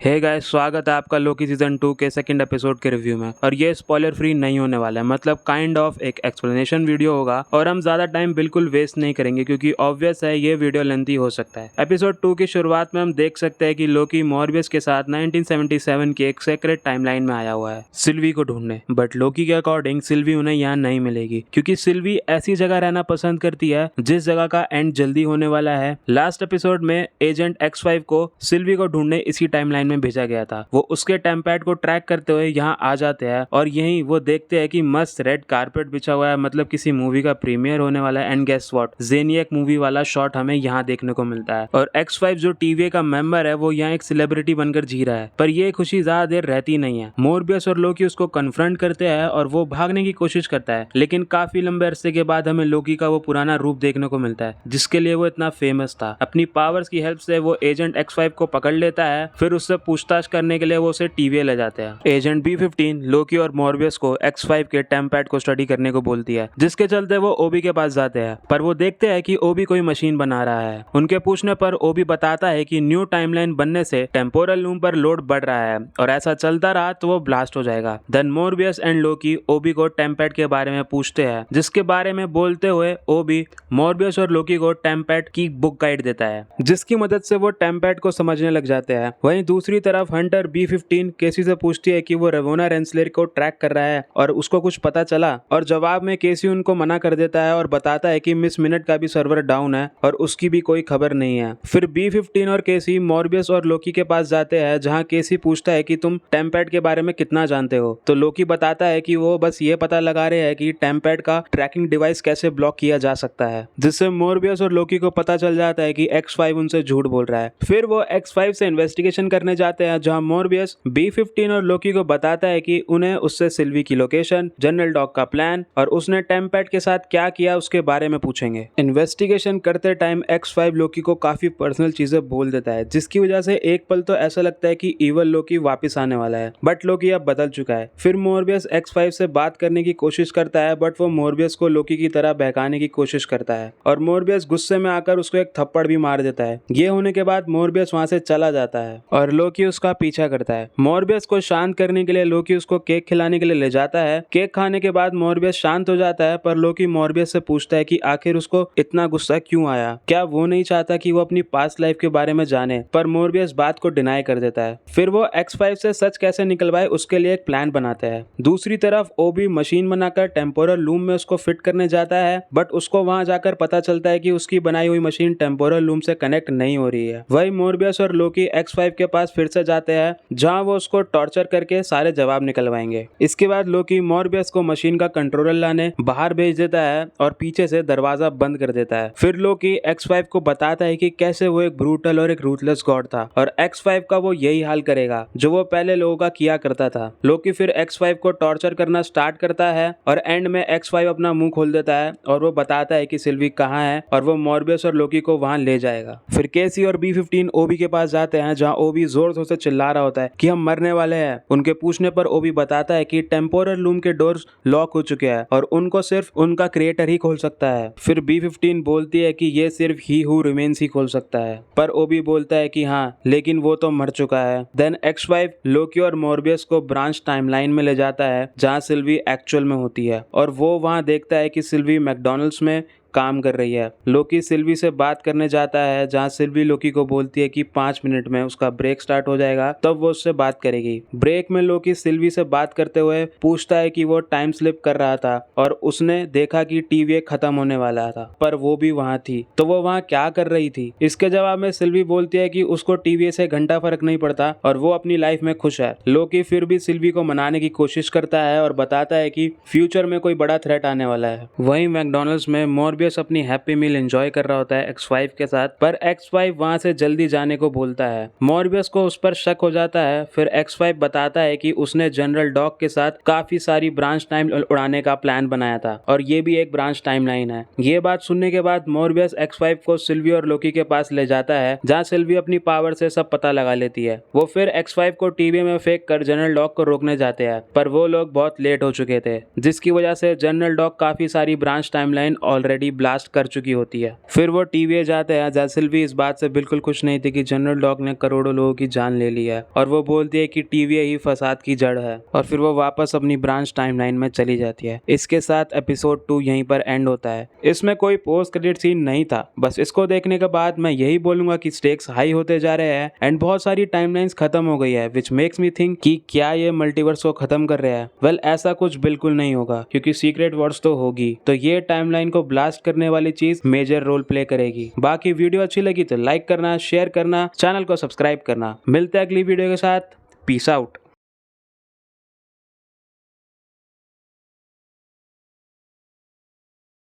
Hey guys, स्वागत है आपका लोकी सीजन 2 के सेकंड एपिसोड के रिव्यू में। और ये स्पॉइलर फ्री नहीं होने वाला है, मतलब काइंड ऑफ एक एक्सप्लेनेशन वीडियो होगा और हम ज्यादा टाइम बिल्कुल वेस्ट नहीं करेंगे क्योंकि ऑब्वियस है ये वीडियो लेंथी हो सकता है। एपिसोड 2 की शुरुआत में हम देख सकते हैं कि लोकी मॉर्बियस के साथ 1977 की एक सीक्रेट टाइमलाइन में आया हुआ है सिल्वी को ढूंढने। बट लोकी के अकॉर्डिंग सिल्वी उन्हें यहाँ नहीं मिलेगी क्योंकि सिल्वी ऐसी जगह रहना पसंद करती है जिस जगह का एंड जल्दी होने वाला है। लास्ट एपिसोड में एजेंट X5 को सिल्वी को ढूंढने इसी टाइमलाइन में भेजा गया था। वो उसके टेम्पैड को ट्रैक करते हुए यहाँ आ जाते हैं और यहीं वो देखते हैं कि मस्त रेड कारपेट बिछा हुआ है, मतलब किसी मूवी का प्रीमियर होने वाला है। एंड गेस व्हाट, जेनियक मूवी वाला शॉट हमें यहाँ देखने को मिलता है। और X5 जो टीवीए का मेंबर है वो यहाँ एक सेलिब्रिटी बनकर जी रहा है। पर ये खुशी ज्यादा देर रहती नहीं है। मोरबियस और लोकी उसको कन्फ्रंट करते हैं और वो भागने की कोशिश करता है, लेकिन काफी लंबे अरसे के बाद हमें लोकी का वो पुराना रूप देखने को मिलता है जिसके लिए वो इतना फेमस था। अपनी पावर्स की हेल्प से वो एजेंट X5 को पकड़ लेता है। फिर उससे पूछताछ करने के लिए वो उसे टीवीए ले जाते हैं। एजेंट B15 लोकी और मॉर्बियस को X5 के टेम्पैड को स्टडी करने को बोलती है, जिसके चलते वो ओबी के पास जाते हैं। पर वो देखते हैं कि ओबी कोई मशीन बना रहा है। उनके पूछने पर ओबी बताता है कि न्यू टाइमलाइन बनने से टेम्पोरल लूम पर लोड बढ़ रहा है और ऐसा चलता रहा तो वो ब्लास्ट हो जाएगा। देन मॉर्बियस एंड लोकी ओबी को टेम्पैड के बारे में पूछते हैं, जिसके बारे में बोलते हुए ओबी मॉर्बियस और लोकी को टेम्पैड की बुक गाइड देता है, जिसकी मदद से वो टेम्पैड को समझने लग जाते हैं। वहीं दूसरी तरफ हंटर B15 केसी से पूछती है कि वो रेवोना रेंसलर को ट्रैक कर रहा है और उसको कुछ पता चला। और जवाब में केसी उनको मना कर देता है और बताता है कि मिस मिनट का भी सर्वर डाउन है और उसकी भी कोई खबर नहीं है। फिर B15 और केसी मॉर्बियस और लोकी के पास जाते हैं, जहां केसी पूछता है कि तुम टेम्पैड के बारे में कितना जानते हो। तो लोकी बताता है कि वो बस ये पता लगा रहे हैं कि टेम्पैड का ट्रैकिंग डिवाइस कैसे ब्लॉक किया जा सकता है, जिससे मॉर्बियस और लोकी को पता चल जाता है कि X5 उनसे झूठ बोल रहा है। फिर वो X5 से इन्वेस्टिगेशन करने जाते हैं, जहां मॉर्बियस B15 और लोकी को बताता है कि उन्हें उससे सिल्वी की लोकेशन, जनरल डॉग का प्लान और उसने टेम्पैड के साथ क्या किया उसके बारे में पूछेंगे। इन्वेस्टिगेशन करते टाइम X5 लोकी को काफी पर्सनल चीजें बोल देता है, जिसकी वजह से एक पल तो ऐसा लगता है कि इवल लोकी वापस आने वाला है। बट लोकी अब बदल चुका है। फिर मॉर्बियस X5 से बात करने की कोशिश करता है, बट वो मॉर्बियस को लोकी की तरह बहकाने की कोशिश करता है और मॉर्बियस गुस्से में आकर उसको एक थप्पड़ भी मार देता है। ये होने के बाद मॉर्बियस वहां से चला जाता है और लोकी उसका पीछा करता है। मॉर्बियस को शांत करने के लिए लोकी उसको केक खिलाने के लिए ले जाता है। केक खाने के बाद मॉर्बियस शांत हो जाता है, पर लोकी मॉर्बियस से पूछता है कि आखिर उसको इतना गुस्सा क्यों आया, क्या वो नहीं चाहता कि वो अपनी पास्ट लाइफ के बारे में जाने। पर मॉर्बियस बात को डिनाई कर देता है। फिर वो X5 से सच कैसे निकलवाए उसके लिए एक प्लान बनाते हैं। दूसरी तरफ ओबी मशीन बनाकर टेम्पोरल लूम में उसको फिट करने जाता है, बट उसको वहां जाकर पता चलता है कि उसकी बनाई हुई मशीन टेम्पोरल लूम से कनेक्ट नहीं हो रही है। वही मॉर्बियस और लोकी X5 के पास फिर से जाते हैं, जहां वो उसको टॉर्चर करके सारे जवाब निकलवाएंगे। इसके बाद लोकी मॉर्बियस को मशीन का कंट्रोलर लाने बाहर भेज देता है और पीछे से दरवाजा बंद कर देता है। फिर लोकी X5 को बताता है कि कैसे वो एक ब्रूटल और एक रूथलेस गॉड था और X5 का वो यही हाल करेगा जो वो पहले लोगों का किया करता था। लोकी फिर X5 को टॉर्चर करना स्टार्ट करता है और एंड में X5 अपना मुंह खोल देता है और वो बताता है कि सिल्वी कहाँ है और वो मॉर्बियस और लोकी को वहां ले जाएगा। फिर केसी और B15 ओबी के पास जाते हैं, जहां ओबी जोर जोर से चिल्ला रहा होता है कि हम मरने वाले हैं। उनके पूछने पर ओबी बताता है कि टेम्पोरल लूम के डोर्स लॉक हो चुके हैं और उनको सिर्फ उनका क्रिएटर ही खोल सकता है। फिर B15 बोलती है कि ये सिर्फ ही हु रिमेन्स ही खोल सकता है, पर ओबी बोलता है कि हाँ, लेकिन वो तो मर चुका है। देन X5 लोकी और मॉर्बियस को ब्रांच टाइमलाइन में ले जाता है, जहाँ सिल्वी एक्चुअल में होती है और वो वहाँ देखता है कि सिल्वी मैकडॉनल्ड्स में काम कर रही है। लोकी सिल्वी से बात करने जाता है, जहां सिल्वी लोकी को बोलती है कि 5 मिनट में उसका ब्रेक स्टार्ट हो जाएगा, तब वो उससे बात करेगी। ब्रेक में लोकी सिल्वी से बात करते हुए पूछता है कि वो टाइम स्लिप कर रहा था और उसने देखा कि टीवीए खत्म होने वाला था, पर वो भी वहां थी, तो वो वहां क्या कर रही थी। इसके जवाब में सिल्वी बोलती है कि उसको टीवीए से घंटा फर्क नहीं पड़ता और वो अपनी लाइफ में खुश है। लोकी फिर भी सिल्वी को मनाने की कोशिश करता है और बताता है कि फ्यूचर में कोई बड़ा थ्रेट आने वाला है। वहीं मैकडॉनल्ड्स में मॉर्बियस अपनी हैप्पी मील एंजॉय कर रहा होता है X5 के साथ, पर X5 वहां से जल्दी जाने को बोलता है। मॉर्बियस को उस पर शक हो जाता है। फिर X5 बताता है कि उसने जनरल डॉग के साथ काफी सारी ब्रांच टाइम उड़ाने का प्लान बनाया था और ये भी एक ब्रांच टाइमलाइन है। ये बात सुनने के बाद मॉर्बियस X5 को सिल्वी और लोकी के पास ले जाता है, जहाँ सिल्वी अपनी पावर से सब पता लगा लेती है। वो फिर X5 को टीवी में फेंक कर जनरल डॉग को रोकने जाते हैं, पर वो लोग बहुत लेट हो चुके थे, जिसकी वजह से जनरल डॉग काफी सारी ब्रांच टाइमलाइन ऑलरेडी ब्लास्ट कर चुकी होती है। फिर वो TVA जाते हैं। जैसिल भी इस बात से बिल्कुल खुश नहीं थी कि जनरल डॉग ने करोड़ों लोगों की जान ले ली है और वो बोलती है कि TVA ही फसाद की जड़ है और फिर वो वापस अपनी ब्रांच टाइमलाइन में चली जाती है। इसके साथ एपिसोड 2 यहीं पर एंड होता है। इसमें कोई पोस्ट क्रेडिट सीन नहीं था। बस इसको देखने के बाद मैं यही बोलूंगा कि स्टेक्स हाई होते जा रहे हैं एंड बहुत सारी टाइमलाइंस खत्म हो गई है, विच मेक्स मी थिंक कि क्या ये मल्टीवर्स को खत्म कर रहे हैं। वेल ऐसा कुछ बिल्कुल नहीं होगा क्योंकि सीक्रेट वॉर्स तो होगी, तो ये टाइमलाइन को ब्लास्ट करने वाली चीज मेजर रोल प्ले करेगी। बाकी वीडियो अच्छी लगी तो लाइक करना, शेयर करना, चैनल को सब्सक्राइब करना। मिलते हैं अगली वीडियो के साथ। Peace out.